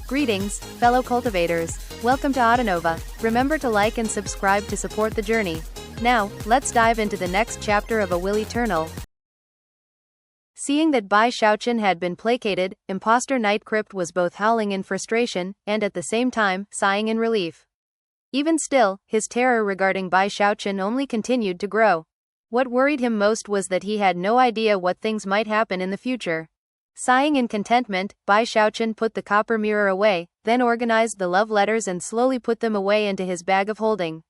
Greetings, fellow cultivators. Welcome to Autonova. Remember to like and subscribe to support the journey. Now, let's dive into the next chapter of A Will Eternal. Seeing that Bai Xiaochun had been placated, Imposter Night Crypt was both howling in frustration, and at the same time, sighing in relief. Even still, his terror regarding Bai Xiaochun only continued to grow. What worried him most was that he had no idea what things might happen in the future. Sighing in contentment, Bai Xiaochun put the copper mirror away, then organized the love letters and slowly put them away into his bag of holding.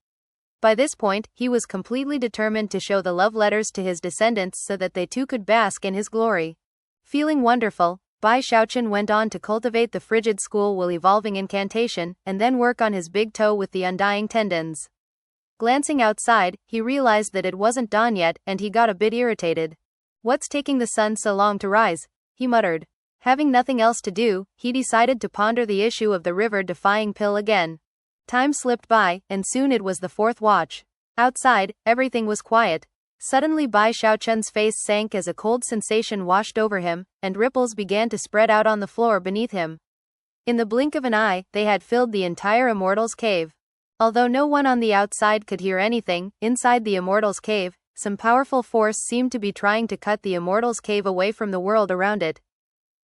By this point, he was completely determined to show the love letters to his descendants so that they too could bask in his glory. Feeling wonderful, Bai Xiaochun went on to cultivate the frigid school while evolving incantation, and then work on his big toe with the undying tendons. Glancing outside, he realized that it wasn't dawn yet, and he got a bit irritated. "What's taking the sun so long to rise?" he muttered. Having nothing else to do, he decided to ponder the issue of the river-defying pill again. Time slipped by, and soon it was the fourth watch. Outside, everything was quiet. Suddenly Bai Xiaochun's face sank as a cold sensation washed over him, and ripples began to spread out on the floor beneath him. In the blink of an eye, they had filled the entire Immortals cave. Although no one on the outside could hear anything, inside the Immortals cave, some powerful force seemed to be trying to cut the Immortals cave away from the world around it.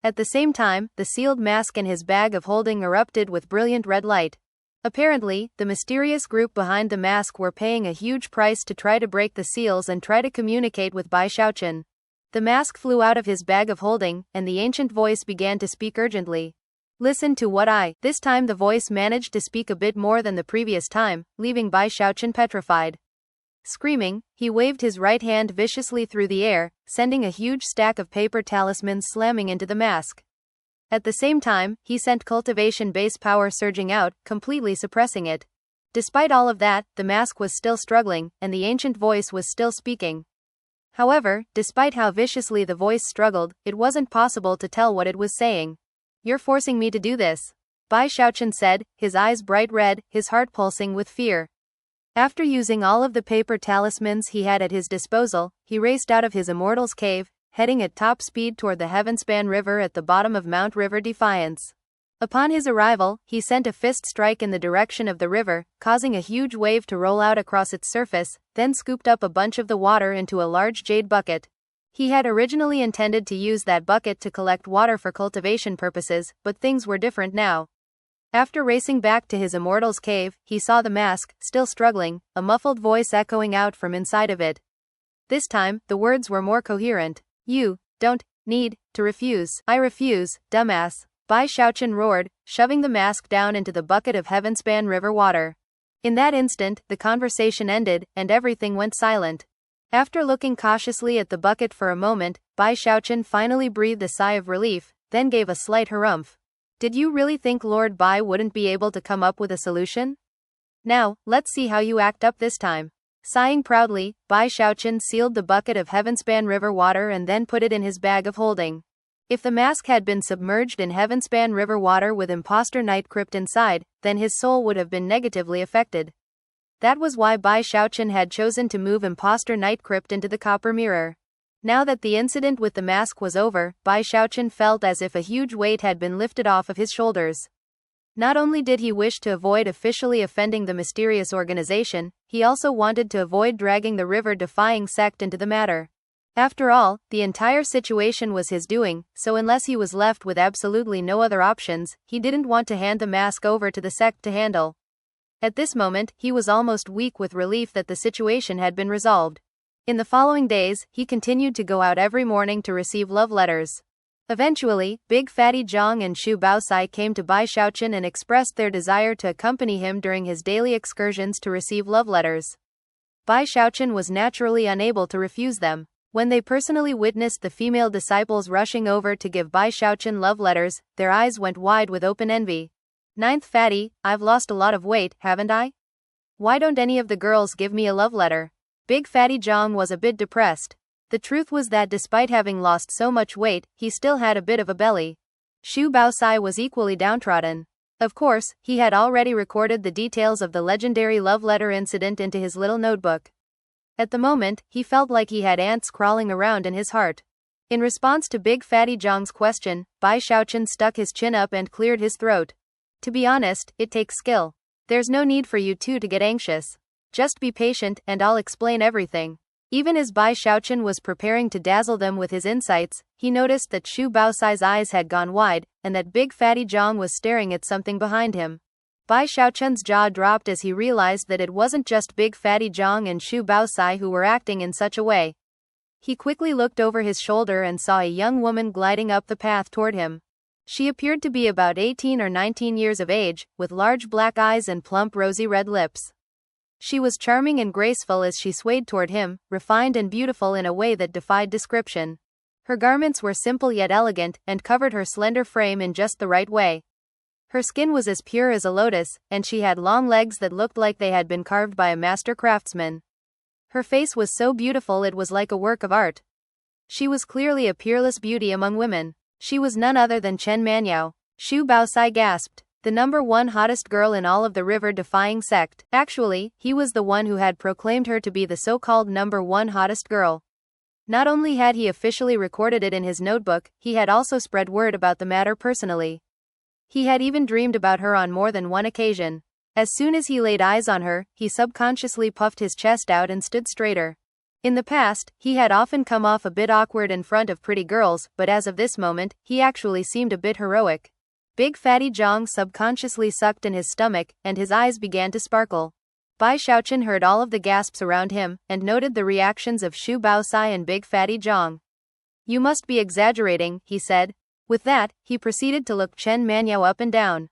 At the same time, the sealed mask in his bag of holding erupted with brilliant red light. Apparently, the mysterious group behind the mask were paying a huge price to try to break the seals and try to communicate with Bai Xiaochun. The mask flew out of his bag of holding, and the ancient voice began to speak urgently. "Listen to what I..." This time the voice managed to speak a bit more than the previous time, leaving Bai Xiaochun petrified. Screaming, he waved his right hand viciously through the air, sending a huge stack of paper talismans slamming into the mask. At the same time, he sent cultivation base power surging out, completely suppressing it. Despite all of that, the mask was still struggling, and the ancient voice was still speaking. However, despite how viciously the voice struggled, it wasn't possible to tell what it was saying. "You're forcing me to do this," Bai Xiaochun said, his eyes bright red, his heart pulsing with fear. After using all of the paper talismans he had at his disposal, he raced out of his Immortals cave, heading at top speed toward the Heavenspan River at the bottom of Mount River Defiance. Upon his arrival, he sent a fist strike in the direction of the river, causing a huge wave to roll out across its surface, then scooped up a bunch of the water into a large jade bucket. He had originally intended to use that bucket to collect water for cultivation purposes, but things were different now. After racing back to his Immortals cave, he saw the mask, still struggling, a muffled voice echoing out from inside of it. This time, the words were more coherent. "You don't need to refuse." "I refuse, dumbass," Bai Xiaochun roared, shoving the mask down into the bucket of Heavenspan River water. In that instant, the conversation ended, and everything went silent. After looking cautiously at the bucket for a moment, Bai Xiaochun finally breathed a sigh of relief, then gave a slight harumph. "Did you really think Lord Bai wouldn't be able to come up with a solution? Now, let's see how you act up this time." Sighing proudly, Bai Xiaochun sealed the bucket of Heavenspan River water and then put it in his bag of holding. If the mask had been submerged in Heavenspan River water with Imposter Night Crypt inside, then his soul would have been negatively affected. That was why Bai Xiaochun had chosen to move Imposter Night Crypt into the copper mirror. Now that the incident with the mask was over, Bai Xiaochun felt as if a huge weight had been lifted off of his shoulders. Not only did he wish to avoid officially offending the mysterious organization, he also wanted to avoid dragging the river-defying sect into the matter. After all, the entire situation was his doing, so unless he was left with absolutely no other options, he didn't want to hand the mask over to the sect to handle. At this moment, he was almost weak with relief that the situation had been resolved. In the following days, he continued to go out every morning to receive love letters. Eventually, Big Fatty Zhang and Shu Baosai came to Bai Xiaochun and expressed their desire to accompany him during his daily excursions to receive love letters. Bai Xiaochun was naturally unable to refuse them. When they personally witnessed the female disciples rushing over to give Bai Xiaochun love letters, their eyes went wide with open envy. "Ninth Fatty, I've lost a lot of weight, haven't I? Why don't any of the girls give me a love letter?" Big Fatty Zhang was a bit depressed. The truth was that despite having lost so much weight, he still had a bit of a belly. Shu Baosai was equally downtrodden. Of course, he had already recorded the details of the legendary love letter incident into his little notebook. At the moment, he felt like he had ants crawling around in his heart. In response to Big Fatty Zhang's question, Bai Xiaochun stuck his chin up and cleared his throat. To be honest, it takes skill. There's no need for you two to get anxious. Just be patient, and I'll explain everything. Even as Bai Xiaochun was preparing to dazzle them with his insights, he noticed that Xu Baosai's eyes had gone wide, and that Big Fatty Zhang was staring at something behind him. Bai Xiaochun's jaw dropped as he realized that it wasn't just Big Fatty Zhang and Xu Baosai who were acting in such a way. He quickly looked over his shoulder and saw a young woman gliding up the path toward him. She appeared to be about 18 or 19 years of age, with large black eyes and plump rosy red lips. She was charming and graceful as she swayed toward him, refined and beautiful in a way that defied description. Her garments were simple yet elegant, and covered her slender frame in just the right way. Her skin was as pure as a lotus, and she had long legs that looked like they had been carved by a master craftsman. Her face was so beautiful it was like a work of art. She was clearly a peerless beauty among women. She was none other than Chen Manyao. Xu Baosai gasped. The #1 hottest girl in all of the river-defying sect. Actually, he was the one who had proclaimed her to be the so-called #1 hottest girl. Not only had he officially recorded it in his notebook, he had also spread word about the matter personally. He had even dreamed about her on more than one occasion. As soon as he laid eyes on her, he subconsciously puffed his chest out and stood straighter. In the past, he had often come off a bit awkward in front of pretty girls, but as of this moment, he actually seemed a bit heroic. Big Fatty Zhang subconsciously sucked in his stomach, and his eyes began to sparkle. Bai Xiaochun heard all of the gasps around him, and noted the reactions of Xu Baosai and Big Fatty Zhang. "You must be exaggerating," he said. With that, he proceeded to look Chen Manyao up and down.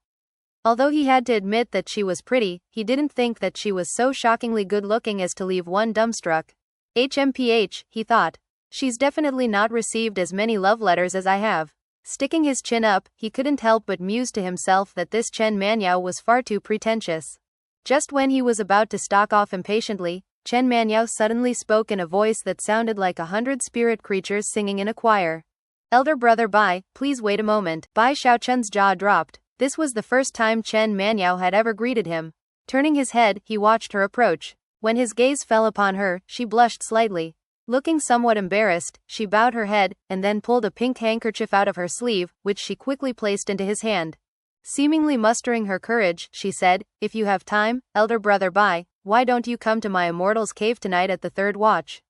Although he had to admit that she was pretty, he didn't think that she was so shockingly good-looking as to leave one dumbstruck. HMPH, he thought. She's definitely not received as many love letters as I have. Sticking his chin up, he couldn't help but muse to himself that this Chen Manyao was far too pretentious. Just when he was about to stalk off impatiently, Chen Manyao suddenly spoke in a voice that sounded like 100 spirit creatures singing in a choir. "Elder brother Bai, please wait a moment." Bai Xiaochun's jaw dropped. This was the first time Chen Manyao had ever greeted him. Turning his head, he watched her approach. When his gaze fell upon her, she blushed slightly. Looking somewhat embarrassed, she bowed her head, and then pulled a pink handkerchief out of her sleeve, which she quickly placed into his hand. Seemingly mustering her courage, she said, "If you have time, elder brother Bai, why don't you come to my immortals cave tonight at the 3rd watch?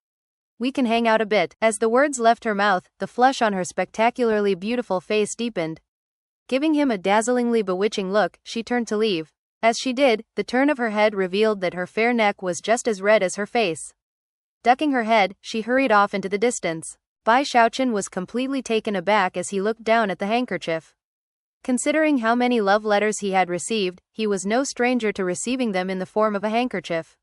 We can hang out a bit." As the words left her mouth, the flush on her spectacularly beautiful face deepened. Giving him a dazzlingly bewitching look, she turned to leave. As she did, the turn of her head revealed that her fair neck was just as red as her face. Ducking her head, she hurried off into the distance. Bai Xiaochun was completely taken aback as he looked down at the handkerchief. Considering how many love letters he had received, he was no stranger to receiving them in the form of a handkerchief.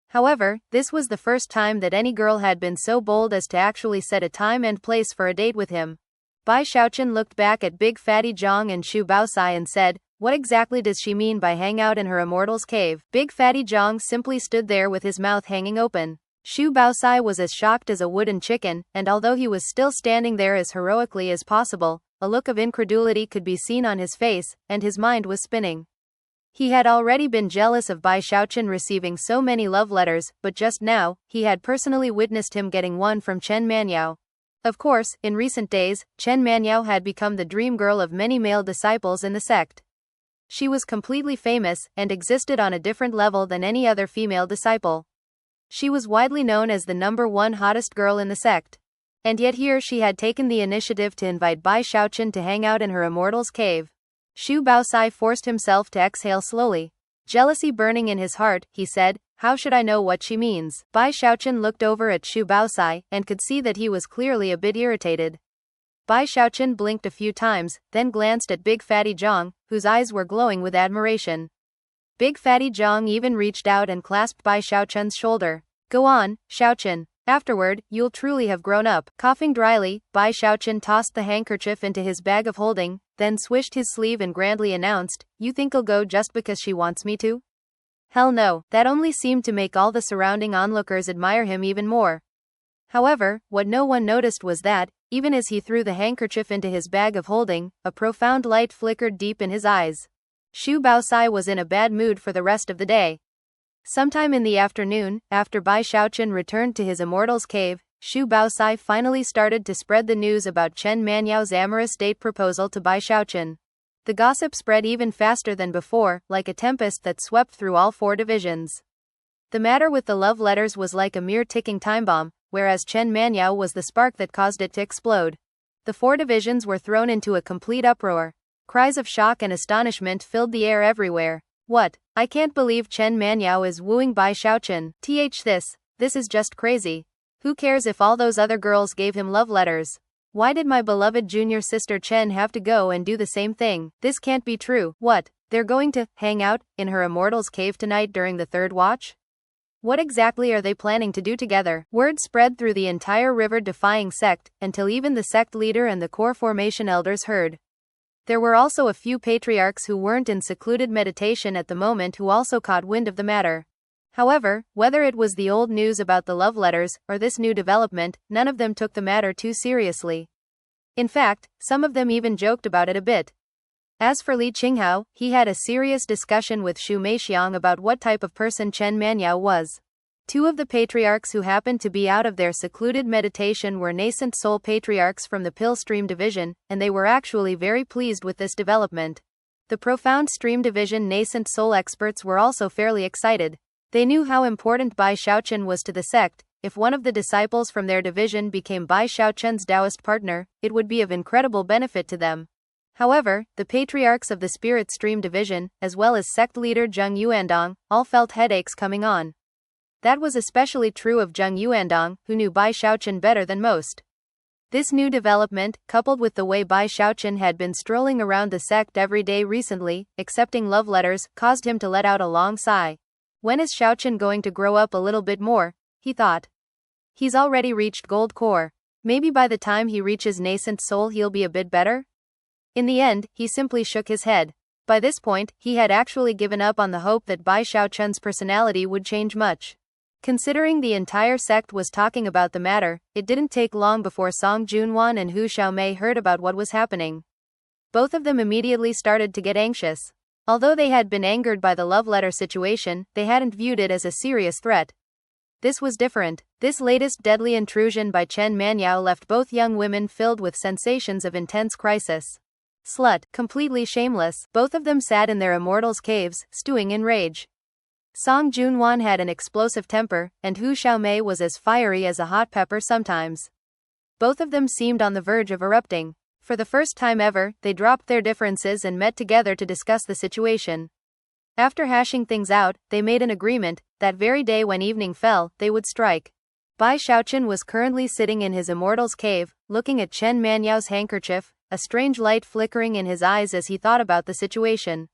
However, this was the first time that any girl had been so bold as to actually set a time and place for a date with him. Bai Xiaochun looked back at Big Fatty Zhang and Xu Baosai and said, "What exactly does she mean by hang out in her immortal's cave?" Big Fatty Zhang simply stood there with his mouth hanging open. Xu Baosai was as shocked as a wooden chicken, and although he was still standing there as heroically as possible, a look of incredulity could be seen on his face, and his mind was spinning. He had already been jealous of Bai Xiaochun receiving so many love letters, but just now, he had personally witnessed him getting one from Chen Manyao. Of course, in recent days, Chen Manyao had become the dream girl of many male disciples in the sect. She was completely famous, and existed on a different level than any other female disciple. She was widely known as the #1 hottest girl in the sect. And yet here she had taken the initiative to invite Bai Xiaochun to hang out in her immortal's cave. Xu Baosai forced himself to exhale slowly. Jealousy burning in his heart, he said, "How should I know what she means?" Bai Xiaochun looked over at Xu Baosai, and could see that he was clearly a bit irritated. Bai Xiaochun blinked a few times, then glanced at Big Fatty Zhang, whose eyes were glowing with admiration. Big Fatty Zhang even reached out and clasped Bai Xiaochun's shoulder. "Go on, Xiaochun. Afterward, you'll truly have grown up." Coughing dryly, Bai Xiaochun tossed the handkerchief into his bag of holding, then swished his sleeve and grandly announced, "You think I'll go just because she wants me to? Hell no." That only seemed to make all the surrounding onlookers admire him even more. However, what no one noticed was that, even as he threw the handkerchief into his bag of holding, a profound light flickered deep in his eyes. Xu Baosai was in a bad mood for the rest of the day. Sometime in the afternoon, after Bai Xiaochun returned to his immortal's cave, Xu Baosai finally started to spread the news about Chen Manyao's amorous date proposal to Bai Xiaochun. The gossip spread even faster than before, like a tempest that swept through all 4 divisions. The matter with the love letters was like a mere ticking time bomb, whereas Chen Manyao was the spark that caused it to explode. The 4 divisions were thrown into a complete uproar. Cries of shock and astonishment filled the air everywhere. What? I can't believe Chen Manyao is wooing Bai Xiaochun. This is just crazy. Who cares if all those other girls gave him love letters? Why did my beloved junior sister Chen have to go and do the same thing? This can't be true. What? They're going to hang out in her immortals cave tonight during the 3rd watch? What exactly are they planning to do together? Word spread through the entire river-defying sect, until even the sect leader and the core formation elders heard. There were also a few patriarchs who weren't in secluded meditation at the moment who also caught wind of the matter. However, whether it was the old news about the love letters, or this new development, none of them took the matter too seriously. In fact, some of them even joked about it a bit. As for Li Qinghao, he had a serious discussion with Xu Meixiang about what type of person Chen Manyao was. 2 of the patriarchs who happened to be out of their secluded meditation were nascent soul patriarchs from the Pill Stream division, and they were actually very pleased with this development. The Profound Stream division nascent soul experts were also fairly excited. They knew how important Bai Xiaochun was to the sect. If one of the disciples from their division became Bai Xiaochun's Taoist partner, it would be of incredible benefit to them. However, the patriarchs of the Spirit Stream division, as well as sect leader Zheng Yuandong, all felt headaches coming on. That was especially true of Zheng Yuandong, who knew Bai Xiaochun better than most. This new development, coupled with the way Bai Xiaochun had been strolling around the sect every day recently, accepting love letters, caused him to let out a long sigh. When is Xiaochun going to grow up a little bit more? He thought. He's already reached gold core. Maybe by the time he reaches nascent soul he'll be a bit better? In the end, he simply shook his head. By this point, he had actually given up on the hope that Bai Xiaochun's personality would change much. Considering the entire sect was talking about the matter, it didn't take long before Song Junwan and Hu Xiaomei heard about what was happening. Both of them immediately started to get anxious. Although they had been angered by the love letter situation, they hadn't viewed it as a serious threat. This was different. This latest deadly intrusion by Chen Manyao left both young women filled with sensations of intense crisis. Slut, completely shameless, both of them sat in their immortals' caves, stewing in rage. Song Junwan had an explosive temper, and Hu Xiaomei was as fiery as a hot pepper sometimes. Both of them seemed on the verge of erupting. For the first time ever, they dropped their differences and met together to discuss the situation. After hashing things out, they made an agreement. That very day when evening fell, they would strike. Bai Xiaochun was currently sitting in his immortal's cave, looking at Chen Manyao's handkerchief, a strange light flickering in his eyes as he thought about the situation.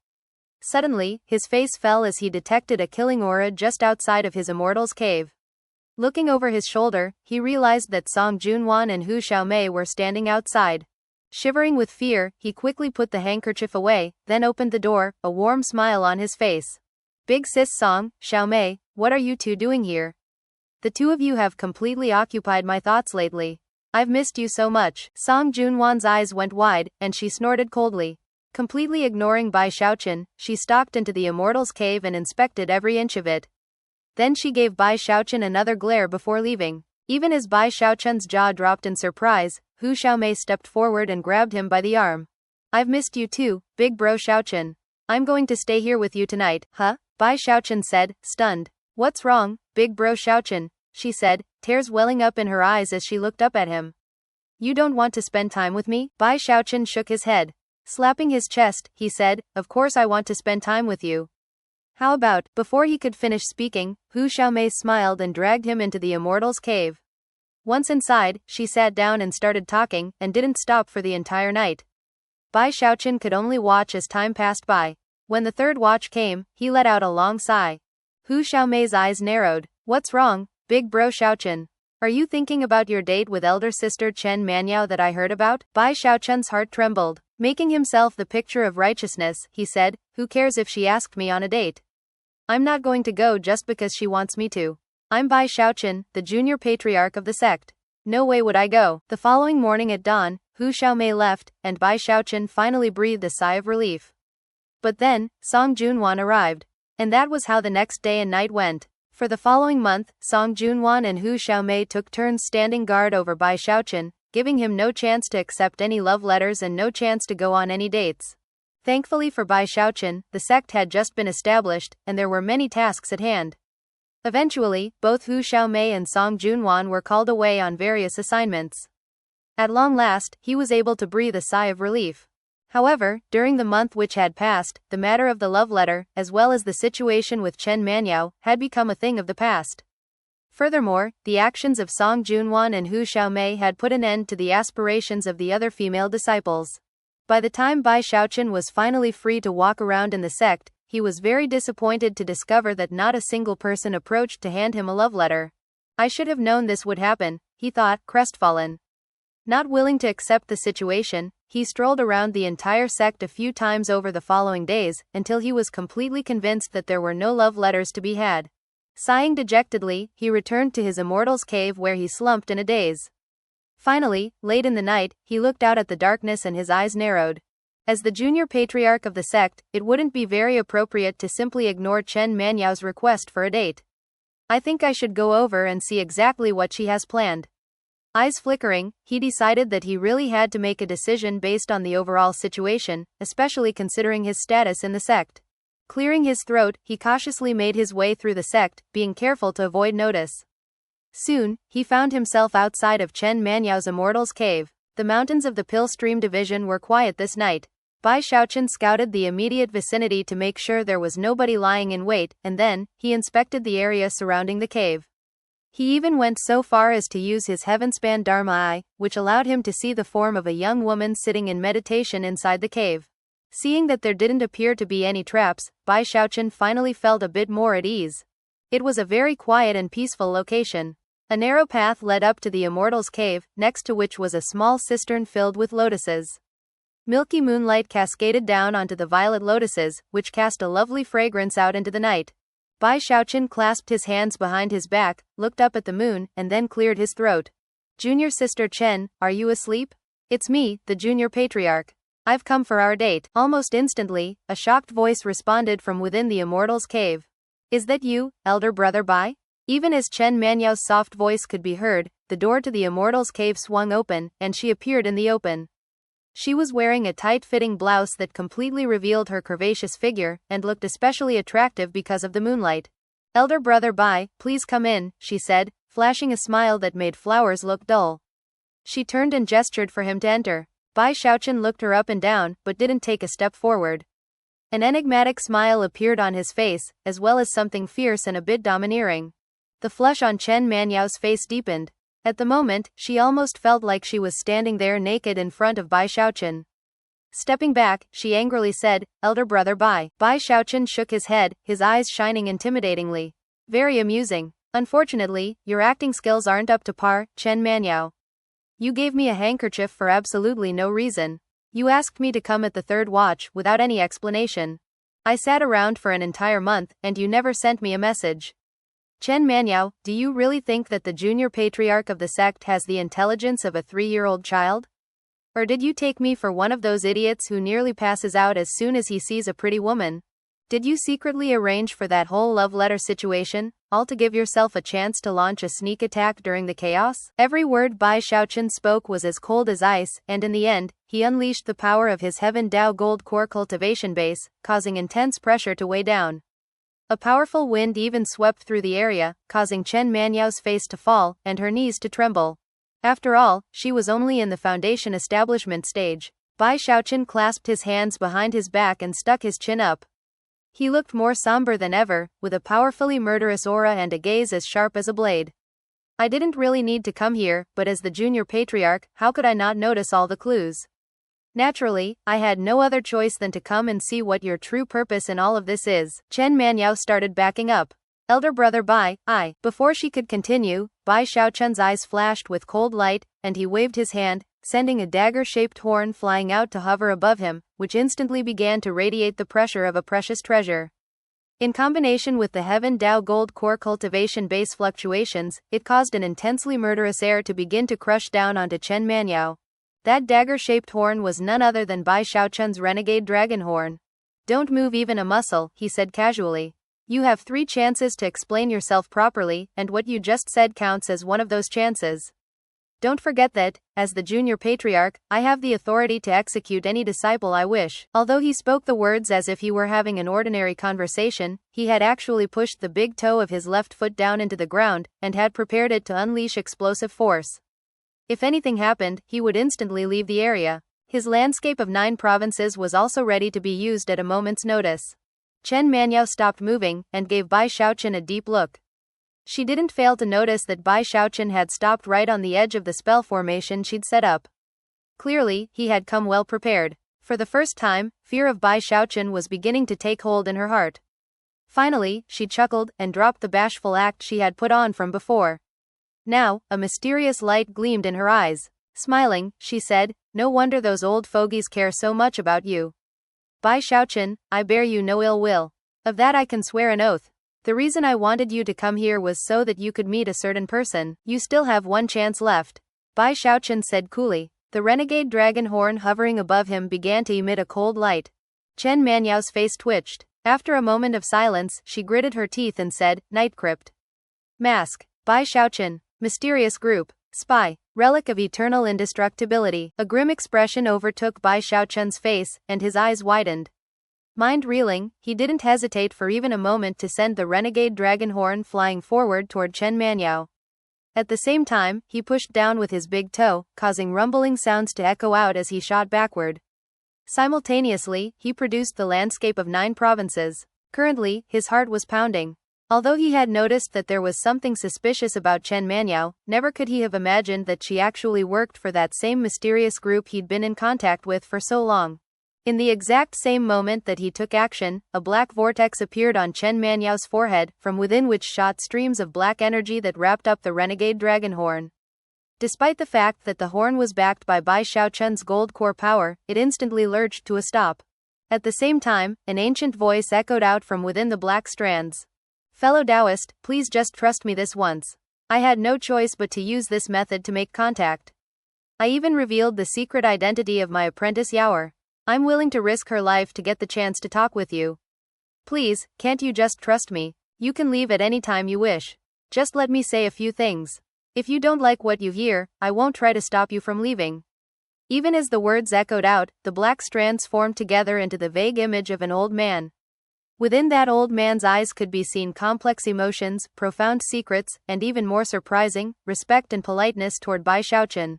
Suddenly, his face fell as he detected a killing aura just outside of his immortal's cave. Looking over his shoulder, he realized that Song Junwan and Hu Xiaomei were standing outside. Shivering with fear, he quickly put the handkerchief away, then opened the door, a warm smile on his face. Big sis Song, Xiaomei, what are you two doing here? The two of you have completely occupied my thoughts lately. I've missed you so much. Song Junwan's eyes went wide, and she snorted coldly. Completely ignoring Bai Xiaochun, she stalked into the immortal's cave and inspected every inch of it. Then she gave Bai Xiaochun another glare before leaving. Even as Bai Xiaochun's jaw dropped in surprise, Hu Xiaomei stepped forward and grabbed him by the arm. I've missed you too, big bro Xiaochun. I'm going to stay here with you tonight, huh? Bai Xiaochun said, stunned. What's wrong, big bro Xiaochun? She said, tears welling up in her eyes as she looked up at him. You don't want to spend time with me? Bai Xiaochun shook his head. Slapping his chest, he said, of course I want to spend time with you. How about? Before he could finish speaking, Hu Xiaomei smiled and dragged him into the immortal's cave. Once inside, she sat down and started talking, and didn't stop for the entire night. Bai Xiaochun could only watch as time passed by. When the third watch came, he let out a long sigh. Hu Xiaomei's eyes narrowed. What's wrong, big bro Xiaochun? Are you thinking about your date with elder sister Chen Manyao that I heard about? Bai Xiaochun's heart trembled. Making himself the picture of righteousness, he said, who cares if she asked me on a date? I'm not going to go just because she wants me to. I'm Bai Xiaochun, the junior patriarch of the sect. No way would I go. The following morning at dawn, Hu Xiaomei left, and Bai Xiaochun finally breathed a sigh of relief. But then, Song Junwan arrived. And that was how the next day and night went. For the following month, Song Junwan and Hu Xiaomei took turns standing guard over Bai Xiaochun, giving him no chance to accept any love letters and no chance to go on any dates. Thankfully for Bai Xiaochun, the sect had just been established, and there were many tasks at hand. Eventually, both Hu Xiaomei and Song Junwan were called away on various assignments. At long last, he was able to breathe a sigh of relief. However, during the month which had passed, the matter of the love letter, as well as the situation with Chen Manyao, had become a thing of the past. Furthermore, the actions of Song Junwan and Hu Xiaomei had put an end to the aspirations of the other female disciples. By the time Bai Xiaochun was finally free to walk around in the sect, he was very disappointed to discover that not a single person approached to hand him a love letter. I should have known this would happen, he thought, crestfallen. Not willing to accept the situation, he strolled around the entire sect a few times over the following days, until he was completely convinced that there were no love letters to be had. Sighing dejectedly, he returned to his immortals cave where he slumped in a daze. Finally, late in the night, he looked out at the darkness and his eyes narrowed. As the junior patriarch of the sect, it wouldn't be very appropriate to simply ignore Chen Manyao's request for a date. I think I should go over and see exactly what she has planned. Eyes flickering, he decided that he really had to make a decision based on the overall situation, especially considering his status in the sect. Clearing his throat, he cautiously made his way through the sect, being careful to avoid notice. Soon, he found himself outside of Chen Manyao's immortals cave. The mountains of the Pill Stream division were quiet this night. Bai Xiaochun scouted the immediate vicinity to make sure there was nobody lying in wait, and then, he inspected the area surrounding the cave. He even went so far as to use his heavenspan Dharma eye, which allowed him to see the form of a young woman sitting in meditation inside the cave. Seeing that there didn't appear to be any traps, Bai Xiaochun finally felt a bit more at ease. It was a very quiet and peaceful location. A narrow path led up to the immortals cave, next to which was a small cistern filled with lotuses. Milky moonlight cascaded down onto the violet lotuses, which cast a lovely fragrance out into the night. Bai Xiaochun clasped his hands behind his back, looked up at the moon, and then cleared his throat. Junior Sister Chen, are you asleep? It's me, the junior patriarch. I've come for our date. Almost instantly, a shocked voice responded from within the immortals cave. Is that you, elder brother Bai? Even as Chen Manyao's soft voice could be heard, the door to the immortals cave swung open, and she appeared in the open. She was wearing a tight-fitting blouse that completely revealed her curvaceous figure, and looked especially attractive because of the moonlight. Elder brother Bai, please come in, she said, flashing a smile that made flowers look dull. She turned and gestured for him to enter. Bai Xiaochun looked her up and down, but didn't take a step forward. An enigmatic smile appeared on his face, as well as something fierce and a bit domineering. The flush on Chen Manyao's face deepened. At the moment, she almost felt like she was standing there naked in front of Bai Xiaochun. Stepping back, she angrily said, Elder brother Bai. Bai Xiaochun shook his head, his eyes shining intimidatingly. Very amusing. Unfortunately, your acting skills aren't up to par, Chen Manyao. You gave me a handkerchief for absolutely no reason. You asked me to come at the third watch, without any explanation. I sat around for an entire month, and you never sent me a message. Chen Manyao, do you really think that the junior patriarch of the sect has the intelligence of a 3-year-old child? Or did you take me for one of those idiots who nearly passes out as soon as he sees a pretty woman? Did you secretly arrange for that whole love letter situation, all to give yourself a chance to launch a sneak attack during the chaos? Every word Bai Xiaochun spoke was as cold as ice, and in the end, he unleashed the power of his Heaven Dao Gold Core cultivation base, causing intense pressure to weigh down. A powerful wind even swept through the area, causing Chen Manyao's face to fall, and her knees to tremble. After all, she was only in the foundation establishment stage. Bai Xiaochun clasped his hands behind his back and stuck his chin up. He looked more somber than ever, with a powerfully murderous aura and a gaze as sharp as a blade. I didn't really need to come here, but as the junior patriarch, how could I not notice all the clues? Naturally, I had no other choice than to come and see what your true purpose in all of this is. Chen Manyao started backing up. Elder brother Bai, Before she could continue, Bai Xiaochun's eyes flashed with cold light, and he waved his hand, sending a dagger-shaped horn flying out to hover above him, which instantly began to radiate the pressure of a precious treasure. In combination with the Heaven Dao Gold Core cultivation base fluctuations, it caused an intensely murderous air to begin to crush down onto Chen Manyao. That dagger-shaped horn was none other than Bai Xiaochun's renegade dragon horn. Don't move even a muscle, he said casually. You have 3 chances to explain yourself properly, and what you just said counts as one of those chances. Don't forget that, as the junior patriarch, I have the authority to execute any disciple I wish." Although he spoke the words as if he were having an ordinary conversation, he had actually pushed the big toe of his left foot down into the ground, and had prepared it to unleash explosive force. If anything happened, he would instantly leave the area. His landscape of 9 provinces was also ready to be used at a moment's notice. Chen Manniao stopped moving, and gave Bai Xiaochun a deep look. She didn't fail to notice that Bai Xiaochun had stopped right on the edge of the spell formation she'd set up. Clearly, he had come well prepared. For the first time, fear of Bai Xiaochun was beginning to take hold in her heart. Finally, she chuckled, and dropped the bashful act she had put on from before. Now, a mysterious light gleamed in her eyes. Smiling, she said, "No wonder those old fogies care so much about you. Bai Xiaochun, I bear you no ill will. Of that I can swear an oath. The reason I wanted you to come here was so that you could meet a certain person. You still have 1 chance left," Bai Xiaochun said coolly. The renegade dragon horn hovering above him began to emit a cold light. Chen Manniao's face twitched. After a moment of silence, she gritted her teeth and said, "Night Crypt. Mask. Bai Xiaochun. Mysterious group. Spy. Relic of eternal indestructibility." A grim expression overtook Bai Xiaochun's face, and his eyes widened. Mind reeling, he didn't hesitate for even a moment to send the renegade dragon horn flying forward toward Chen Manniao. At the same time, he pushed down with his big toe, causing rumbling sounds to echo out as he shot backward. Simultaneously, he produced the landscape of 9 provinces. Currently, his heart was pounding. Although he had noticed that there was something suspicious about Chen Manniao, never could he have imagined that she actually worked for that same mysterious group he'd been in contact with for so long. In the exact same moment that he took action, a black vortex appeared on Chen Manniao's forehead, from within which shot streams of black energy that wrapped up the renegade dragon horn. Despite the fact that the horn was backed by Bai Xiaochun's gold core power, it instantly lurched to a stop. At the same time, an ancient voice echoed out from within the black strands. "Fellow Taoist, please just trust me this once. I had no choice but to use this method to make contact. I even revealed the secret identity of my apprentice Yaoer. I'm willing to risk her life to get the chance to talk with you. Please, can't you just trust me? You can leave at any time you wish. Just let me say a few things. If you don't like what you hear, I won't try to stop you from leaving." Even as the words echoed out, the black strands formed together into the vague image of an old man. Within that old man's eyes could be seen complex emotions, profound secrets, and even more surprising, respect and politeness toward Bai Xiaochun.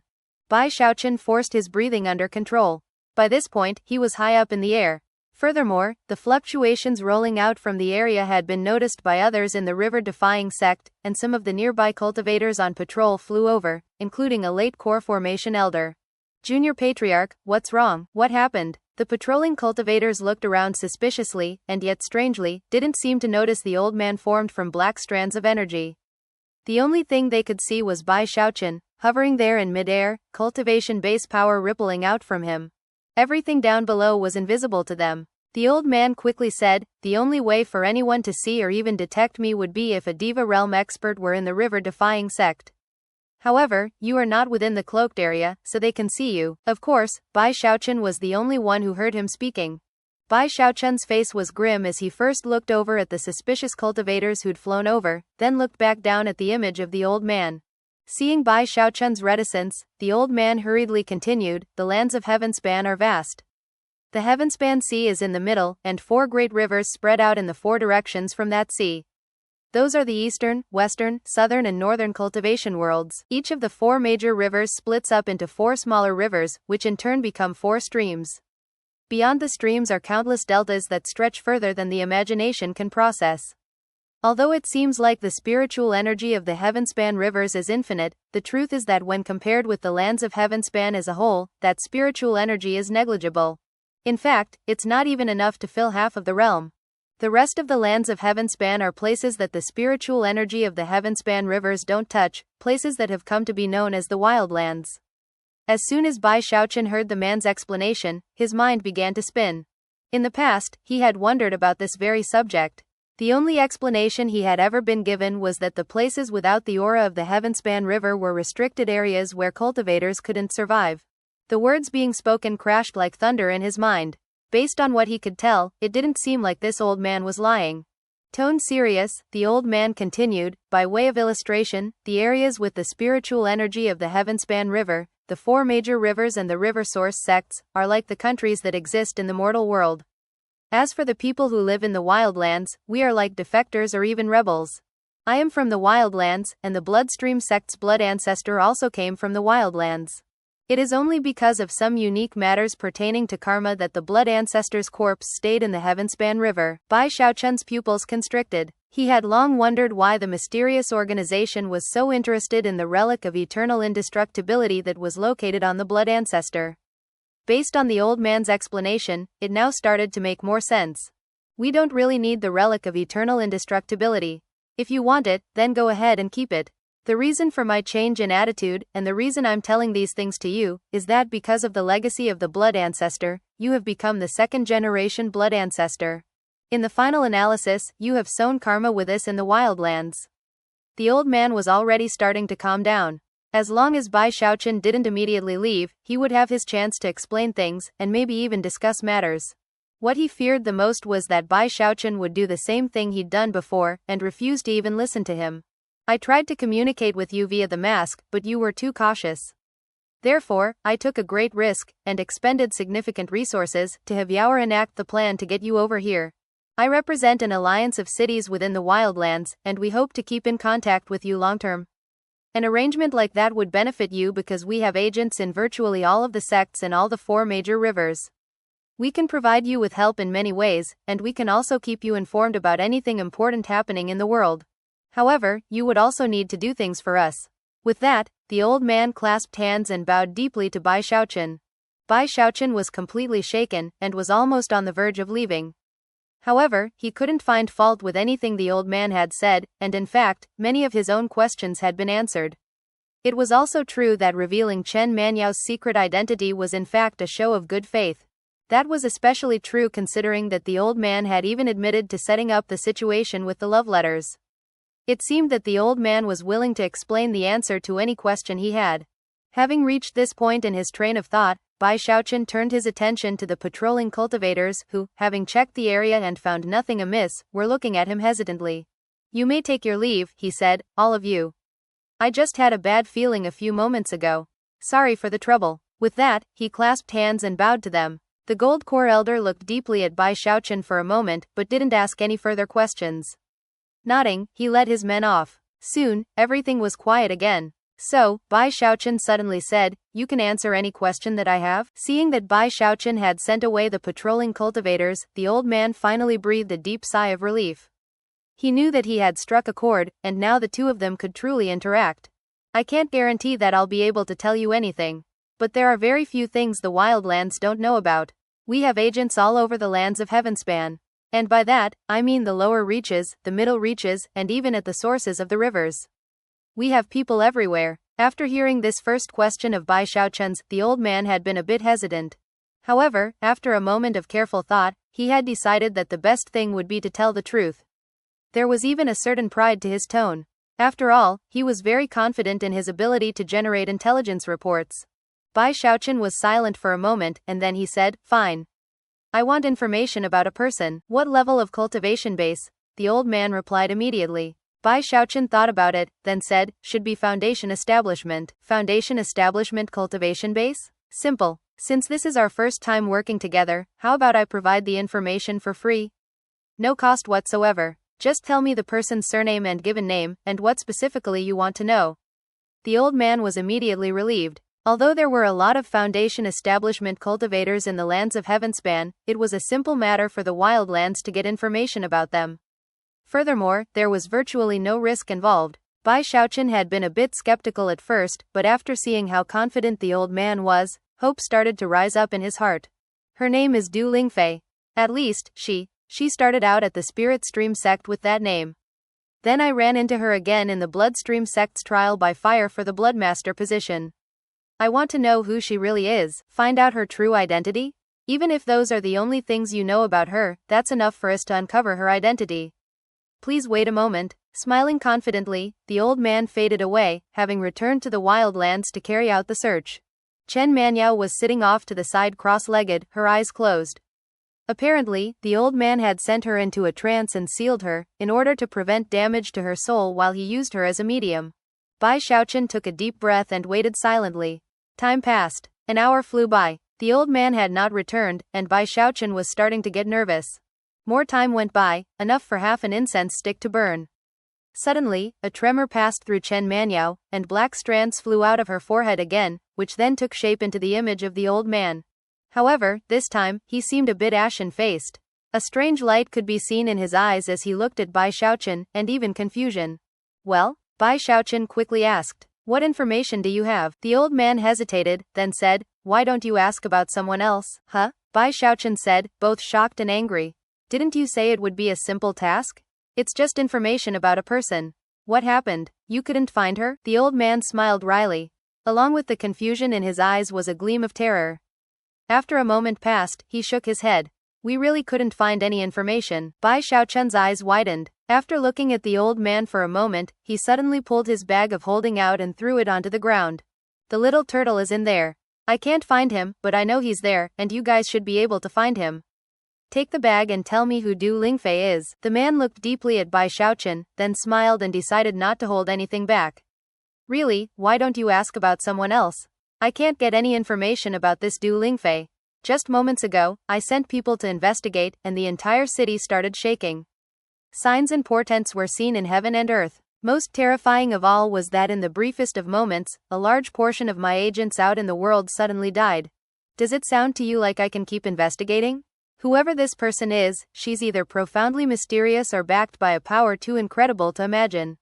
Bai Xiaochun forced his breathing under control. By this point, he was high up in the air. Furthermore, the fluctuations rolling out from the area had been noticed by others in the river-defying sect, and some of the nearby cultivators on patrol flew over, including a late core formation elder. "Junior Patriarch, what's wrong? What happened?" The patrolling cultivators looked around suspiciously, and yet strangely, didn't seem to notice the old man formed from black strands of energy. The only thing they could see was Bai Xiaochun, hovering there in mid-air, cultivation base power rippling out from him. Everything down below was invisible to them. The old man quickly said, "The only way for anyone to see or even detect me would be if a Diva Realm expert were in the river-defying sect. However, you are not within the cloaked area, so they can see you." Of course, Bai Xiaochun was the only one who heard him speaking. Bai Xiaochun's face was grim as he first looked over at the suspicious cultivators who'd flown over, then looked back down at the image of the old man. Seeing Bai Xiaochun's reticence, the old man hurriedly continued, "The lands of Heavenspan are vast. The Heavenspan Sea is in the middle, and 4 great rivers spread out in the 4 directions from that sea. Those are the eastern, western, southern and northern cultivation worlds. Each of the 4 major rivers splits up into 4 smaller rivers, which in turn become 4 streams. Beyond the streams are countless deltas that stretch further than the imagination can process. Although it seems like the spiritual energy of the Heavenspan rivers is infinite, the truth is that when compared with the lands of Heavenspan as a whole, that spiritual energy is negligible. In fact, it's not even enough to fill half of the realm. The rest of the lands of Heavenspan are places that the spiritual energy of the Heavenspan rivers don't touch, places that have come to be known as the Wildlands." As soon as Bai Xiaochun heard the man's explanation, his mind began to spin. In the past, he had wondered about this very subject. The only explanation he had ever been given was that the places without the aura of the Heavenspan River were restricted areas where cultivators couldn't survive. The words being spoken crashed like thunder in his mind. Based on what he could tell, it didn't seem like this old man was lying. Tone serious, the old man continued, by way of illustration, the areas with the spiritual energy of the Heavenspan River, the 4 major rivers and the river source sects, are like the countries that exist in the mortal world. As for the people who live in the wildlands, we are like defectors or even rebels. I am from the wildlands, and the bloodstream sect's blood ancestor also came from the wildlands. It is only because of some unique matters pertaining to karma that the blood ancestor's corpse stayed in the Heavenspan River. Bai Xiaochun's pupils constricted. He had long wondered why the mysterious organization was so interested in the relic of eternal indestructibility that was located on the blood ancestor. Based on the old man's explanation, it now started to make more sense. We don't really need the relic of eternal indestructibility. If you want it, then go ahead and keep it. The reason for my change in attitude, and the reason I'm telling these things to you, is that because of the legacy of the blood ancestor, you have become the 2nd generation blood ancestor. In the final analysis, you have sown karma with us in the wildlands. The old man was already starting to calm down. As long as Bai Xiaochun didn't immediately leave, he would have his chance to explain things, and maybe even discuss matters. What he feared the most was that Bai Xiaochun would do the same thing he'd done before, and refuse to even listen to him. I tried to communicate with you via the mask, but you were too cautious. Therefore, I took a great risk, and expended significant resources, to have Yaoer enact the plan to get you over here. I represent an alliance of cities within the wildlands, and we hope to keep in contact with you long term. An arrangement like that would benefit you because we have agents in virtually all of the sects and all the 4 major rivers. We can provide you with help in many ways, and we can also keep you informed about anything important happening in the world. However, you would also need to do things for us. With that, the old man clasped hands and bowed deeply to Bai Xiaochun. Bai Xiaochun was completely shaken, and was almost on the verge of leaving. However, he couldn't find fault with anything the old man had said, and in fact, many of his own questions had been answered. It was also true that revealing Chen Manyao's secret identity was in fact a show of good faith. That was especially true considering that the old man had even admitted to setting up the situation with the love letters. It seemed that the old man was willing to explain the answer to any question he had. Having reached this point in his train of thought, Bai Xiaochun turned his attention to the patrolling cultivators who, having checked the area and found nothing amiss, were looking at him hesitantly. You may take your leave, he said, all of you. I just had a bad feeling a few moments ago. Sorry for the trouble. With that, he clasped hands and bowed to them. The Gold Core Elder looked deeply at Bai Xiaochun for a moment but didn't ask any further questions. Nodding, he led his men off. Soon, everything was quiet again. So, Bai Xiaochun suddenly said, you can answer any question that I have? Seeing that Bai Xiaochun had sent away the patrolling cultivators, the old man finally breathed a deep sigh of relief. He knew that he had struck a chord, and now the two of them could truly interact. I can't guarantee that I'll be able to tell you anything. But there are very few things the wildlands don't know about. We have agents all over the lands of Heavenspan. And by that, I mean the lower reaches, the middle reaches, and even at the sources of the rivers. We have people everywhere. After hearing this first question of Bai Xiaochun's, the old man had been a bit hesitant. However, after a moment of careful thought, he had decided that the best thing would be to tell the truth. There was even a certain pride to his tone. After all, he was very confident in his ability to generate intelligence reports. Bai Xiaochun was silent for a moment, and then he said, fine. I want information about a person. What level of cultivation base? The old man replied immediately. Bai Xiaochun thought about it, then said, should be foundation establishment. Foundation establishment cultivation base? Simple. Since this is our first time working together, how about I provide the information for free? No cost whatsoever. Just tell me the person's surname and given name, and what specifically you want to know. The old man was immediately relieved. Although there were a lot of foundation establishment cultivators in the lands of Heavenspan, it was a simple matter for the wildlands to get information about them. Furthermore, there was virtually no risk involved. Bai Xiaochun had been a bit skeptical at first, but after seeing how confident the old man was, hope started to rise up in his heart. Her name is Du Lingfei. At least, she started out at the Spirit Stream sect with that name. Then I ran into her again in the Bloodstream sect's trial by fire for the Bloodmaster position. I want to know who she really is, find out her true identity. Even if those are the only things you know about her, that's enough for us to uncover her identity. Please wait a moment. Smiling confidently, the old man faded away, having returned to the wildlands to carry out the search. Chen Manyao was sitting off to the side cross-legged, her eyes closed. Apparently, the old man had sent her into a trance and sealed her, in order to prevent damage to her soul while he used her as a medium. Bai Xiaochun took a deep breath and waited silently. Time passed. An hour flew by. The old man had not returned, and Bai Xiaochun was starting to get nervous. More time went by, enough for half an incense stick to burn. Suddenly, a tremor passed through Chen Manyao, and black strands flew out of her forehead again, which then took shape into the image of the old man. However, this time, he seemed a bit ashen-faced. A strange light could be seen in his eyes as he looked at Bai Xiaochun, and even confusion. Well? Bai Xiaochun quickly asked. What information do you have? The old man hesitated, then said, why don't you ask about someone else, huh? Bai Xiaochun said, both shocked and angry. Didn't you say it would be a simple task? It's just information about a person. What happened? You couldn't find her? The old man smiled wryly. Along with the confusion in his eyes was a gleam of terror. After a moment passed, he shook his head. We really couldn't find any information. Bai Xiaochun's eyes widened. After looking at the old man for a moment, he suddenly pulled his bag of holding out and threw it onto the ground. The little turtle is in there. I can't find him, but I know he's there, and you guys should be able to find him. Take the bag and tell me who Du Lingfei is. The man looked deeply at Bai Xiaochun, then smiled and decided not to hold anything back. Really, why don't you ask about someone else? I can't get any information about this Du Lingfei. Just moments ago, I sent people to investigate, and the entire city started shaking. Signs and portents were seen in heaven and earth. Most terrifying of all was that in the briefest of moments, a large portion of my agents out in the world suddenly died. Does it sound to you like I can keep investigating? Whoever this person is, she's either profoundly mysterious or backed by a power too incredible to imagine.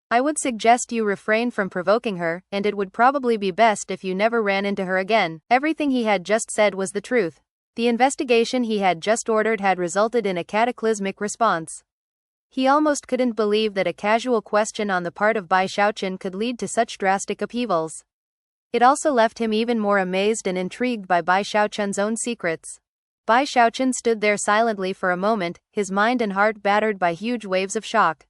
I would suggest you refrain from provoking her, and it would probably be best if you never ran into her again. Everything he had just said was the truth. The investigation he had just ordered had resulted in a cataclysmic response. He almost couldn't believe that a casual question on the part of Bai Xiaochun could lead to such drastic upheavals. It also left him even more amazed and intrigued by Bai Xiaochun's own secrets. Bai Xiaochun stood there silently for a moment, his mind and heart battered by huge waves of shock.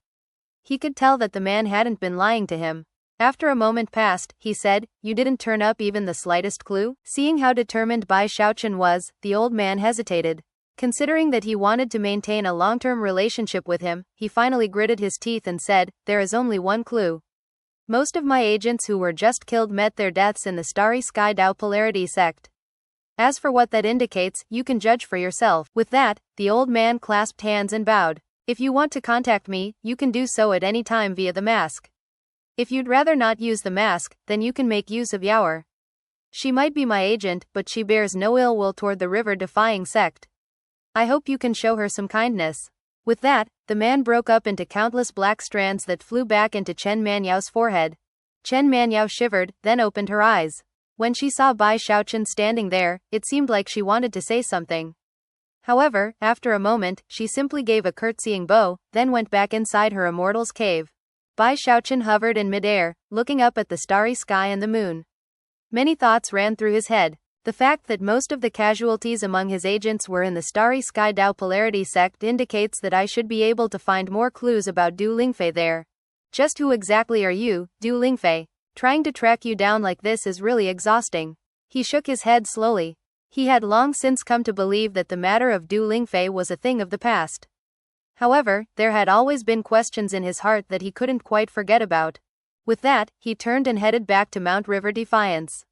He could tell that the man hadn't been lying to him. After a moment passed, he said, you didn't turn up even the slightest clue? Seeing how determined Bai Xiaochun was, the old man hesitated. Considering that he wanted to maintain a long-term relationship with him, he finally gritted his teeth and said, there is only one clue. Most of my agents who were just killed met their deaths in the Starry Sky Dao Polarity Sect. As for what that indicates, you can judge for yourself. With that, the old man clasped hands and bowed. If you want to contact me, you can do so at any time via the mask. If you'd rather not use the mask, then you can make use of Yaoer. She might be my agent, but she bears no ill will toward the river-defying sect. I hope you can show her some kindness. With that, the man broke up into countless black strands that flew back into Chen Manyao's forehead. Chen Manyao shivered, then opened her eyes. When she saw Bai Xiaochun standing there, it seemed like she wanted to say something. However, after a moment, she simply gave a curtsying bow, then went back inside her immortal's cave. Bai Xiaochun hovered in midair, looking up at the starry sky and the moon. Many thoughts ran through his head. The fact that most of the casualties among his agents were in the Starry Sky Dao Polarity Sect indicates that I should be able to find more clues about Du Lingfei there. Just who exactly are you, Du Lingfei? Trying to track you down like this is really exhausting. He shook his head slowly. He had long since come to believe that the matter of Du Lingfei was a thing of the past. However, there had always been questions in his heart that he couldn't quite forget about. With that, he turned and headed back to Mount River Defiance.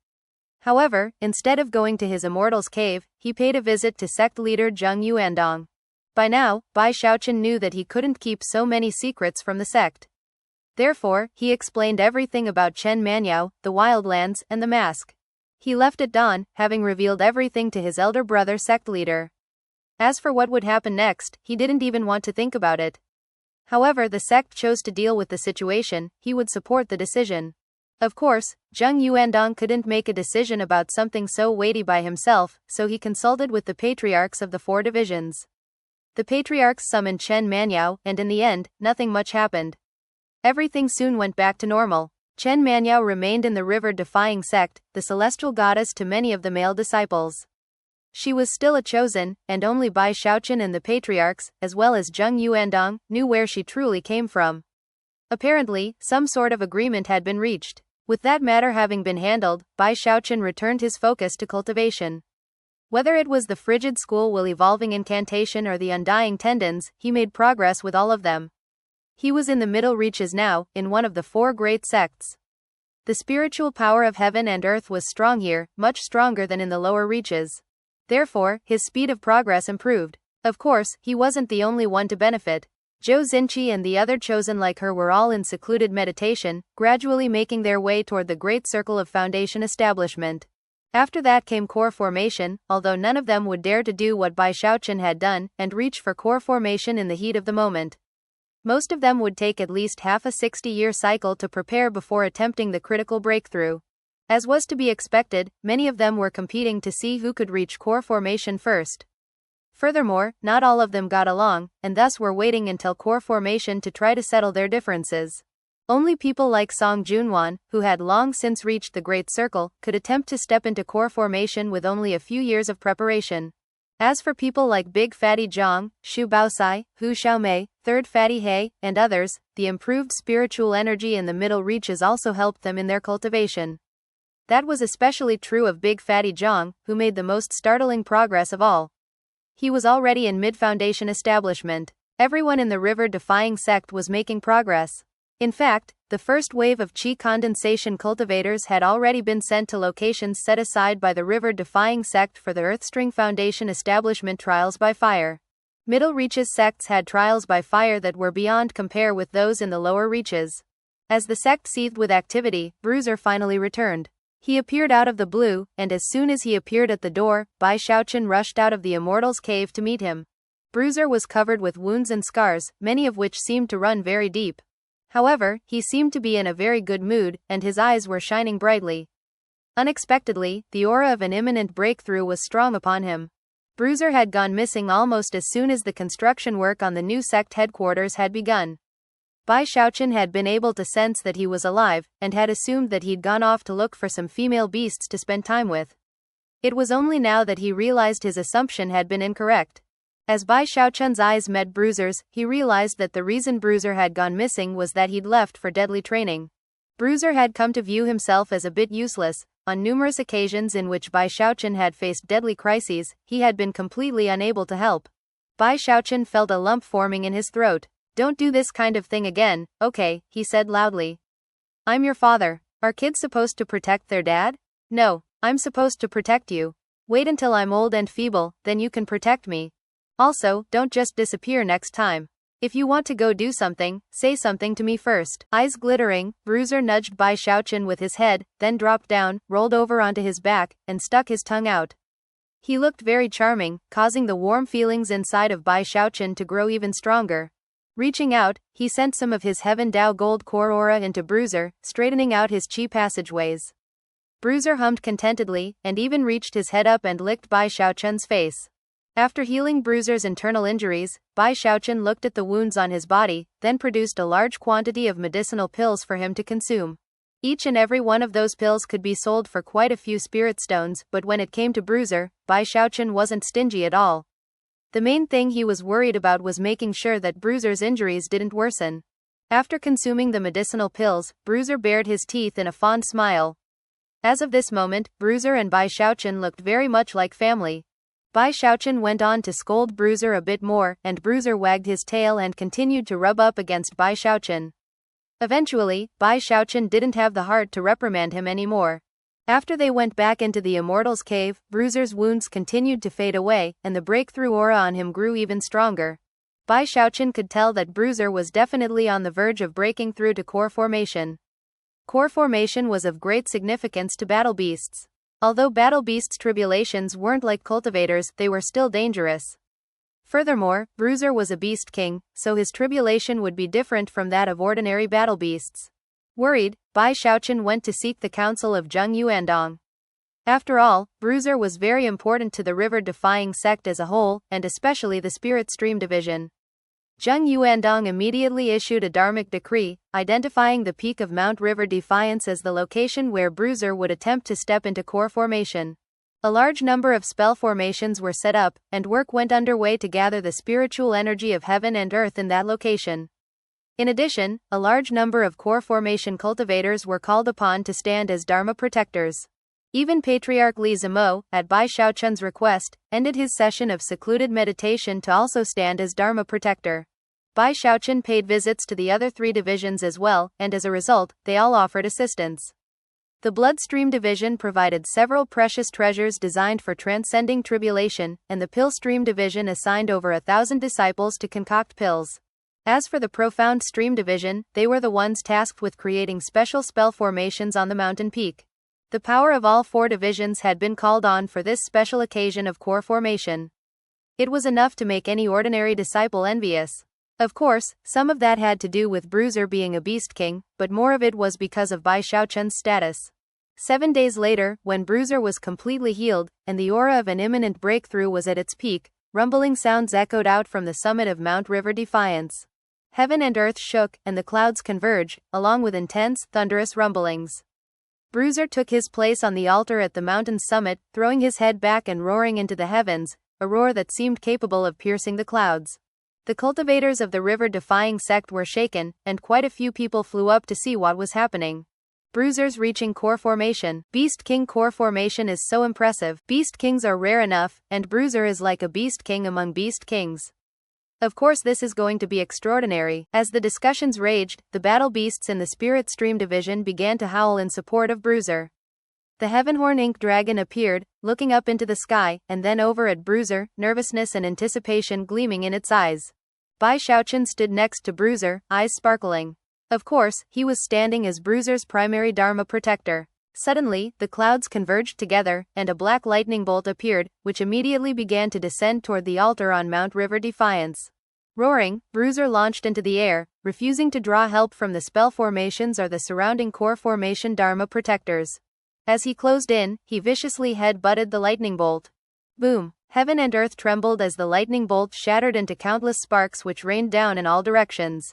However, instead of going to his immortal's cave, he paid a visit to sect leader Zheng Yuandong. By now, Bai Xiaochun knew that he couldn't keep so many secrets from the sect. Therefore, he explained everything about Chen Manyao, the wildlands, and the mask. He left at dawn, having revealed everything to his elder brother sect leader. As for what would happen next, he didn't even want to think about it. However, the sect chose to deal with the situation, he would support the decision. Of course, Zheng Yuandong couldn't make a decision about something so weighty by himself, so he consulted with the patriarchs of the 4 divisions. The patriarchs summoned Chen Manyao, and in the end, nothing much happened. Everything soon went back to normal. Chen Manyao remained in the river-defying sect, the celestial goddess to many of the male disciples. She was still a chosen, and only Bai Xiaochun and the patriarchs, as well as Zheng Yuandong, knew where she truly came from. Apparently, some sort of agreement had been reached. With that matter having been handled, Bai Xiaochun returned his focus to cultivation. Whether it was the frigid school will evolving incantation or the undying tendons, he made progress with all of them. He was in the middle reaches now, in one of the 4 great sects. The spiritual power of heaven and earth was strong here, much stronger than in the lower reaches. Therefore, his speed of progress improved. Of course, he wasn't the only one to benefit. Zhou Xinqi and the other chosen like her were all in secluded meditation, gradually making their way toward the great circle of foundation establishment. After that came core formation, although none of them would dare to do what Bai Xiaochun had done, and reach for core formation in the heat of the moment. Most of them would take at least half a 60-year cycle to prepare before attempting the critical breakthrough. As was to be expected, many of them were competing to see who could reach core formation first. Furthermore, not all of them got along, and thus were waiting until core formation to try to settle their differences. Only people like Song Junwan, who had long since reached the Great Circle, could attempt to step into core formation with only a few years of preparation. As for people like Big Fatty Zhang, Xu Baosai, Hu Xiaomei, Third Fatty He, and others, the improved spiritual energy in the middle reaches also helped them in their cultivation. That was especially true of Big Fatty Zhang, who made the most startling progress of all. He was already in mid-foundation establishment. Everyone in the river-defying sect was making progress. In fact, the first wave of qi condensation cultivators had already been sent to locations set aside by the river-defying sect for the Earthstring Foundation establishment trials by fire. Middle reaches sects had trials by fire that were beyond compare with those in the lower reaches. As the sect seethed with activity, Bruiser finally returned. He appeared out of the blue, and as soon as he appeared at the door, Bai Xiaochun rushed out of the Immortals' cave to meet him. Bruiser was covered with wounds and scars, many of which seemed to run very deep. However, he seemed to be in a very good mood, and his eyes were shining brightly. Unexpectedly, the aura of an imminent breakthrough was strong upon him. Bruiser had gone missing almost as soon as the construction work on the new sect headquarters had begun. Bai Xiaochun had been able to sense that he was alive, and had assumed that he'd gone off to look for some female beasts to spend time with. It was only now that he realized his assumption had been incorrect. As Bai Xiaochun's eyes met Bruiser's, he realized that the reason Bruiser had gone missing was that he'd left for deadly training. Bruiser had come to view himself as a bit useless. On numerous occasions in which Bai Xiaochun had faced deadly crises, he had been completely unable to help. Bai Xiaochun felt a lump forming in his throat. "Don't do this kind of thing again, okay," he said loudly. "I'm your father. Are kids supposed to protect their dad? No, I'm supposed to protect you. Wait until I'm old and feeble, then you can protect me. Also, don't just disappear next time. If you want to go do something, say something to me first." Eyes glittering, Bruiser nudged Bai Xiaochun with his head, then dropped down, rolled over onto his back, and stuck his tongue out. He looked very charming, causing the warm feelings inside of Bai Xiaochun to grow even stronger. Reaching out, he sent some of his Heaven Dao gold core aura into Bruiser, straightening out his qi passageways. Bruiser hummed contentedly, and even reached his head up and licked Bai Xiaochun's face. After healing Bruiser's internal injuries, Bai Xiaochun looked at the wounds on his body, then produced a large quantity of medicinal pills for him to consume. Each and every one of those pills could be sold for quite a few spirit stones, but when it came to Bruiser, Bai Xiaochun wasn't stingy at all. The main thing he was worried about was making sure that Bruiser's injuries didn't worsen. After consuming the medicinal pills, Bruiser bared his teeth in a fond smile. As of this moment, Bruiser and Bai Xiaochun looked very much like family. Bai Xiaochun went on to scold Bruiser a bit more, and Bruiser wagged his tail and continued to rub up against Bai Xiaochun. Eventually, Bai Xiaochun didn't have the heart to reprimand him anymore. After they went back into the Immortals' cave, Bruiser's wounds continued to fade away, and the breakthrough aura on him grew even stronger. Bai Xiaochun could tell that Bruiser was definitely on the verge of breaking through to core formation. Core formation was of great significance to battle beasts. Although battle beasts' tribulations weren't like cultivators, they were still dangerous. Furthermore, Bruiser was a beast king, so his tribulation would be different from that of ordinary battle beasts. Worried, Bai Xiaochun went to seek the counsel of Zheng Yuandong. After all, Bruiser was very important to the river-defying sect as a whole, and especially the Spirit Stream division. Zheng Yuandong immediately issued a dharmic decree, identifying the peak of Mount River Defiance as the location where Bruiser would attempt to step into core formation. A large number of spell formations were set up, and work went underway to gather the spiritual energy of heaven and earth in that location. In addition, a large number of core formation cultivators were called upon to stand as Dharma protectors. Even Patriarch Li Zimo, at Bai Xiaochun's request, ended his session of secluded meditation to also stand as Dharma protector. Bai Xiaochun paid visits to the other 3 divisions as well, and as a result, they all offered assistance. The Bloodstream Division provided several precious treasures designed for transcending tribulation, and the Pillstream Division assigned over 1,000 disciples to concoct pills. As for the Profound Stream Division, they were the ones tasked with creating special spell formations on the mountain peak. The power of all 4 divisions had been called on for this special occasion of core formation. It was enough to make any ordinary disciple envious. Of course, some of that had to do with Bruiser being a beast king, but more of it was because of Bai Xiaochun's status. 7 days later, when Bruiser was completely healed, and the aura of an imminent breakthrough was at its peak, rumbling sounds echoed out from the summit of Mount River Defiance. Heaven and earth shook, and the clouds converged, along with intense, thunderous rumblings. Bruiser took his place on the altar at the mountain's summit, throwing his head back and roaring into the heavens, a roar that seemed capable of piercing the clouds. The cultivators of the river-defying sect were shaken, and quite a few people flew up to see what was happening. Bruiser's reaching core formation. Beast King core formation is so impressive. Beast Kings are rare enough, and Bruiser is like a Beast King among Beast Kings. Of course this is going to be extraordinary. As the discussions raged, the battle beasts in the Spirit Stream Division began to howl in support of Bruiser. The Heavenhorn Ink Dragon appeared, looking up into the sky, and then over at Bruiser, nervousness and anticipation gleaming in its eyes. Bai Xiaochun stood next to Bruiser, eyes sparkling. Of course, he was standing as Bruiser's primary Dharma protector. Suddenly, the clouds converged together, and a black lightning bolt appeared, which immediately began to descend toward the altar on Mount River Defiance. Roaring, Bruiser launched into the air, refusing to draw help from the spell formations or the surrounding core formation Dharma protectors. As he closed in, he viciously head-butted the lightning bolt. Boom! Heaven and earth trembled as the lightning bolt shattered into countless sparks which rained down in all directions.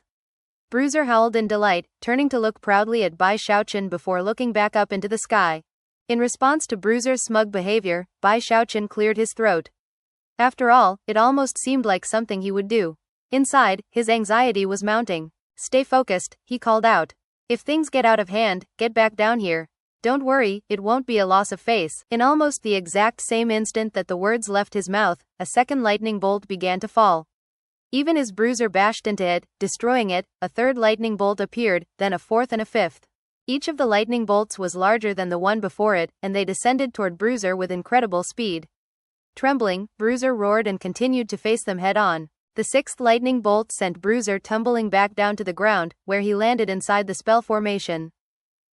Bruiser howled in delight, turning to look proudly at Bai Xiaochun before looking back up into the sky. In response to Bruiser's smug behavior, Bai Xiaochun cleared his throat. After all, it almost seemed like something he would do. Inside, his anxiety was mounting. Stay focused, he called out. If things get out of hand, get back down here. Don't worry, it won't be a loss of face. In almost the exact same instant that the words left his mouth, a second lightning bolt began to fall. Even as Bruiser bashed into it, destroying it, a third lightning bolt appeared, then a fourth and a fifth. Each of the lightning bolts was larger than the one before it, and they descended toward Bruiser with incredible speed. Trembling, Bruiser roared and continued to face them head-on. The sixth lightning bolt sent Bruiser tumbling back down to the ground, where he landed inside the spell formation.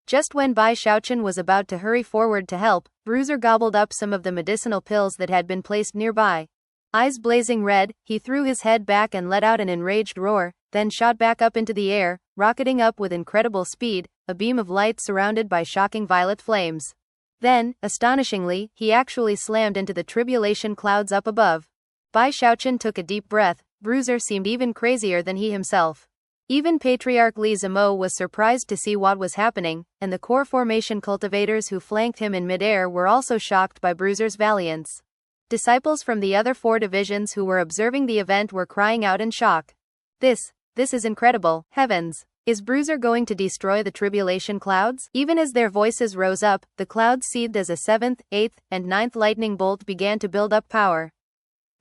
Just when Bai Xiaochun was about to hurry forward to help, Bruiser gobbled up some of the medicinal pills that had been placed nearby. Eyes blazing red, he threw his head back and let out an enraged roar, then shot back up into the air, rocketing up with incredible speed, a beam of light surrounded by shocking violet flames. Then, astonishingly, he actually slammed into the tribulation clouds up above. Bai Xiaochun took a deep breath. Bruiser seemed even crazier than he himself. Even Patriarch Li Zimo was surprised to see what was happening, and the core formation cultivators who flanked him in midair were also shocked by Bruiser's valiance. Disciples from the other 4 divisions who were observing the event were crying out in shock. This is incredible. Heavens! Is Bruiser going to destroy the tribulation clouds? Even as their voices rose up, the clouds seethed as a 7th, 8th, and 9th lightning bolt began to build up power.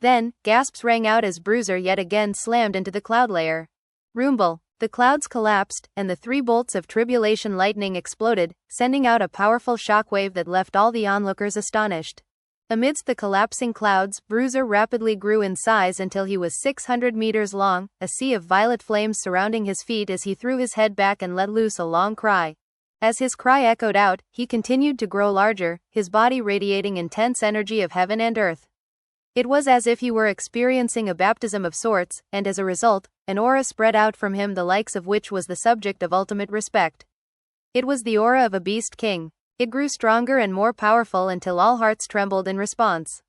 Then, gasps rang out as Bruiser yet again slammed into the cloud layer. Rumble! The clouds collapsed, and the 3 bolts of tribulation lightning exploded, sending out a powerful shockwave that left all the onlookers astonished. Amidst the collapsing clouds, Bruiser rapidly grew in size until he was 600 meters long, a sea of violet flames surrounding his feet as he threw his head back and let loose a long cry. As his cry echoed out, he continued to grow larger, his body radiating intense energy of heaven and earth. It was as if he were experiencing a baptism of sorts, and as a result, an aura spread out from him the likes of which was the subject of ultimate respect. It was the aura of a beast king. It grew stronger and more powerful until all hearts trembled in response.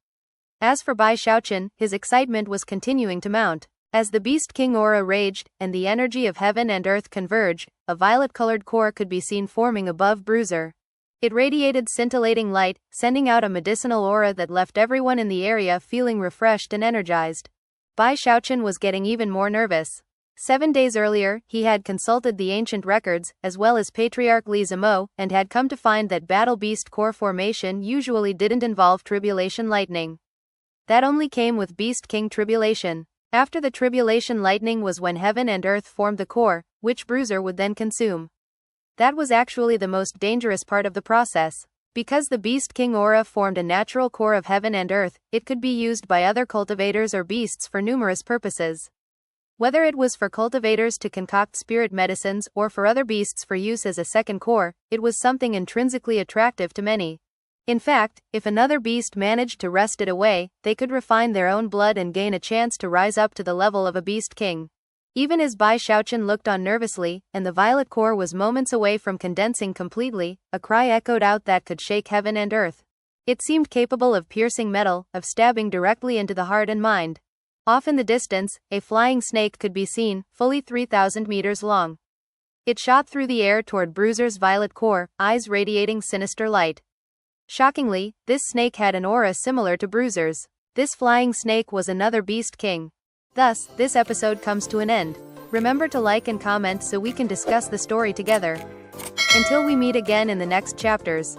As for Bai Xiaochun, his excitement was continuing to mount. As the Beast King aura raged, and the energy of heaven and earth converged, a violet-colored core could be seen forming above Bruiser. It radiated scintillating light, sending out a medicinal aura that left everyone in the area feeling refreshed and energized. Bai Xiaochun was getting even more nervous. 7 days earlier, he had consulted the ancient records, as well as Patriarch Li Zimo, and had come to find that battle beast core formation usually didn't involve tribulation lightning. That only came with Beast King tribulation. After the tribulation lightning was when heaven and earth formed the core, which Bruiser would then consume. That was actually the most dangerous part of the process. Because the Beast King aura formed a natural core of heaven and earth, it could be used by other cultivators or beasts for numerous purposes. Whether it was for cultivators to concoct spirit medicines or for other beasts for use as a second core, it was something intrinsically attractive to many. In fact, if another beast managed to wrest it away, they could refine their own blood and gain a chance to rise up to the level of a Beast King. Even as Bai Xiaochun looked on nervously, and the violet core was moments away from condensing completely, a cry echoed out that could shake heaven and earth. It seemed capable of piercing metal, of stabbing directly into the heart and mind. Off in the distance, a flying snake could be seen, fully 3,000 meters long. It shot through the air toward Bruiser's violet core, eyes radiating sinister light. Shockingly, this snake had an aura similar to Bruiser's. This flying snake was another Beast King. Thus, this episode comes to an end. Remember to like and comment so we can discuss the story together. Until we meet again in the next chapters.